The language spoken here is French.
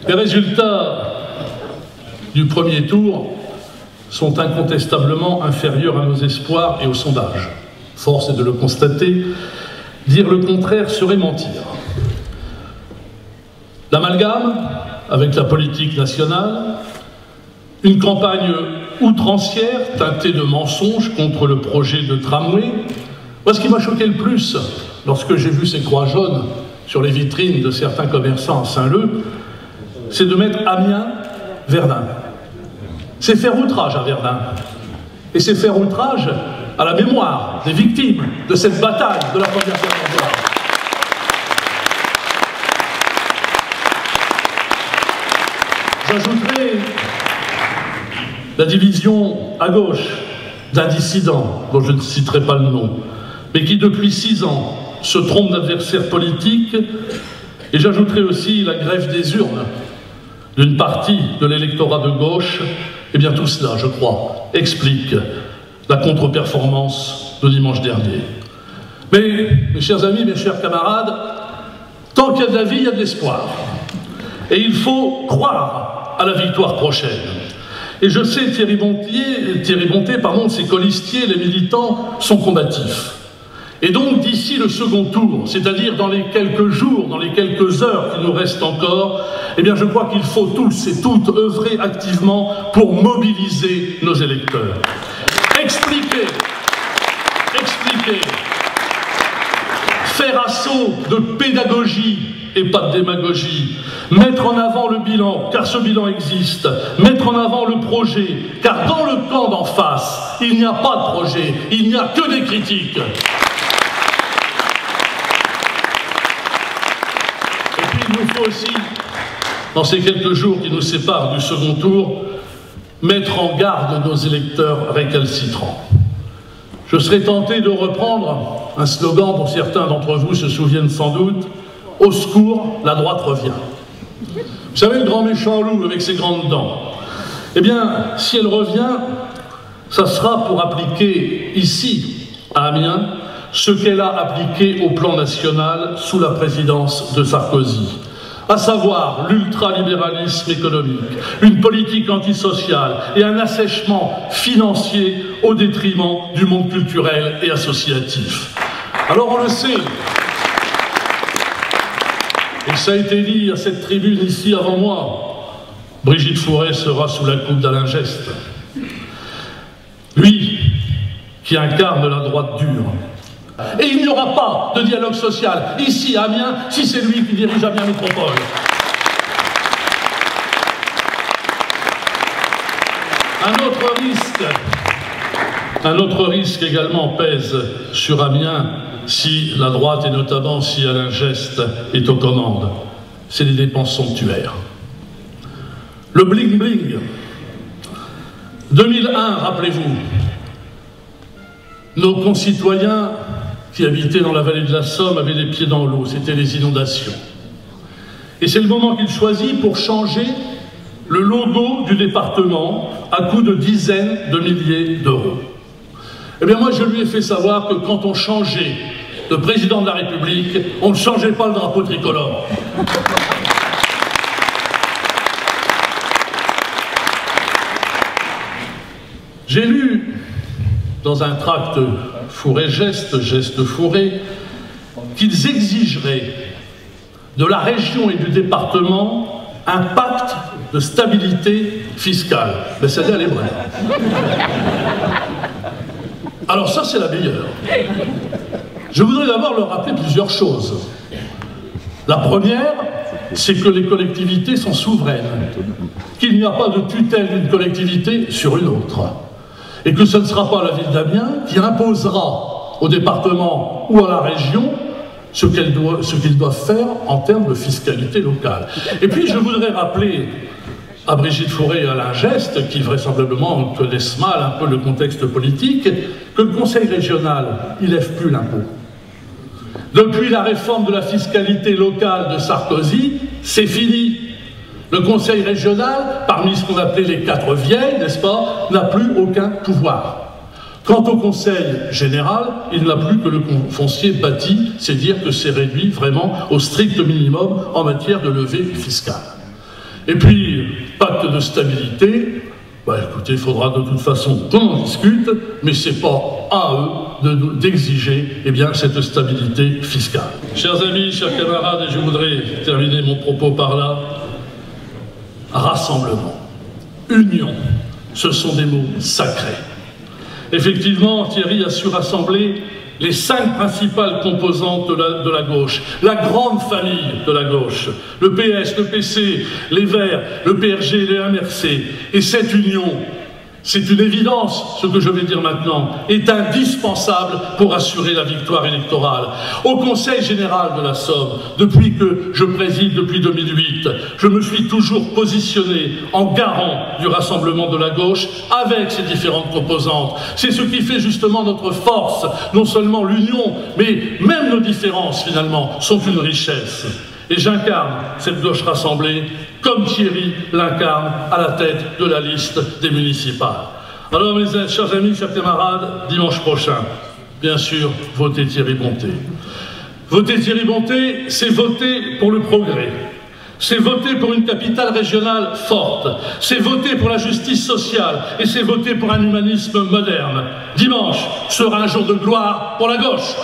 Les résultats du premier tour sont incontestablement inférieurs à nos espoirs et aux sondages. Force est de le constater, dire le contraire serait mentir. L'amalgame avec la politique nationale, une campagne outrancière teintée de mensonges contre le projet de tramway. Moi, ce qui m'a choqué le plus, lorsque j'ai vu ces croix jaunes sur les vitrines de certains commerçants à Saint-Leu, c'est de mettre Amiens-Verdun. C'est faire outrage à Verdun. Et c'est faire outrage à la mémoire des victimes de cette bataille de la Première Guerre mondiale. J'ajouterai la division à gauche d'un dissident, dont je ne citerai pas le nom, mais qui depuis 6 ans se trompe d'adversaires politiques, et j'ajouterai aussi la grève des urnes d'une partie de l'électorat de gauche. Eh bien tout cela, je crois, explique la contre-performance de dimanche dernier. Mais, mes chers amis, mes chers camarades, tant qu'il y a de la vie, il y a de l'espoir. Et il faut croire à la victoire prochaine. Et je sais, Thierry Bonté, ses colistiers, les militants, sont combatifs. Et donc, d'ici le second tour, c'est-à-dire dans les quelques jours, dans les quelques heures qui nous restent encore, eh bien, je crois qu'il faut tous et toutes œuvrer activement pour mobiliser nos électeurs. Expliquer, faire assaut de pédagogie et pas de démagogie, mettre en avant le bilan, car ce bilan existe, mettre en avant le projet, car dans le camp d'en face, il n'y a pas de projet, il n'y a que des critiques. Et puis il nous faut aussi, dans ces quelques jours qui nous séparent du second tour, mettre en garde nos électeurs récalcitrants. Je serais tenté de reprendre un slogan dont certains d'entre vous se souviennent sans doute: « Au secours, la droite revient ». Vous savez, le grand méchant loup avec ses grandes dents. Eh bien, si elle revient, ça sera pour appliquer ici, à Amiens, ce qu'elle a appliqué au plan national sous la présidence de Sarkozy, à savoir l'ultralibéralisme économique, une politique antisociale et un assèchement financier au détriment du monde culturel et associatif. Alors on le sait, et ça a été dit à cette tribune ici avant moi, Brigitte Fourré sera sous la coupe d'Alain Geste. Lui, qui incarne la droite dure. Et il n'y aura pas de dialogue social ici à Amiens si c'est lui qui dirige Amiens Métropole. Un autre risque également pèse sur Amiens si la droite et notamment si Alain Geste est aux commandes. C'est les dépenses somptuaires. Le bling-bling. 2001, rappelez-vous, nos concitoyens qui habitaient dans la vallée de la Somme avaient les pieds dans l'eau, c'était les inondations. Et c'est le moment qu'il choisit pour changer le logo du département à coût de dizaines de milliers d'euros. Eh bien moi je lui ai fait savoir que quand on changeait de président de la République, on ne changeait pas le drapeau tricolore. J'ai lu dans un tract Fourré-Geste, Geste-Fourré, qu'ils exigeraient de la région et du département un pacte de stabilité fiscale. Mais celle-là, elle est vraie. Alors ça, c'est la meilleure. Je voudrais d'abord leur rappeler plusieurs choses. La première, c'est que les collectivités sont souveraines, qu'il n'y a pas de tutelle d'une collectivité sur une autre, et que ce ne sera pas la ville d'Amiens qui imposera au département ou à la région ce qu'ils doivent faire en termes de fiscalité locale. Et puis je voudrais rappeler à Brigitte Fourré et à Alain Geste, qui vraisemblablement connaissent mal un peu le contexte politique, que le Conseil régional, il lève plus l'impôt. Depuis la réforme de la fiscalité locale de Sarkozy, c'est fini. Le Conseil régional, parmi ce qu'on appelait les 4 vieilles, n'est-ce pas, n'a plus aucun pouvoir. Quant au Conseil général, il n'a plus que le foncier bâti, c'est dire que c'est réduit vraiment au strict minimum en matière de levée fiscale. Et puis, pacte de stabilité, bah écoutez, il faudra de toute façon qu'on en discute, mais c'est pas à eux d'exiger cette stabilité fiscale. Chers amis, chers camarades, et je voudrais terminer mon propos par là, rassemblement, union, ce sont des mots sacrés. Effectivement, Thierry a su rassembler les 5 principales composantes de la gauche, la grande famille de la gauche, le PS, le PC, les Verts, le PRG, les MRC. Et cette union, c'est une évidence, ce que je vais dire maintenant, est indispensable pour assurer la victoire électorale. Au Conseil général de la Somme, depuis que je préside depuis 2008, je me suis toujours positionné en garant du rassemblement de la gauche avec ses différentes composantes. C'est ce qui fait justement notre force, non seulement l'union, mais même nos différences finalement sont une richesse. Et j'incarne cette gauche rassemblée comme Thierry l'incarne à la tête de la liste des municipales. Alors mes chers amis, chers camarades, dimanche prochain, bien sûr, votez Thierry Bonté. Voter Thierry Bonté, c'est voter pour le progrès. C'est voter pour une capitale régionale forte. C'est voter pour la justice sociale. Et c'est voter pour un humanisme moderne. Dimanche sera un jour de gloire pour la gauche.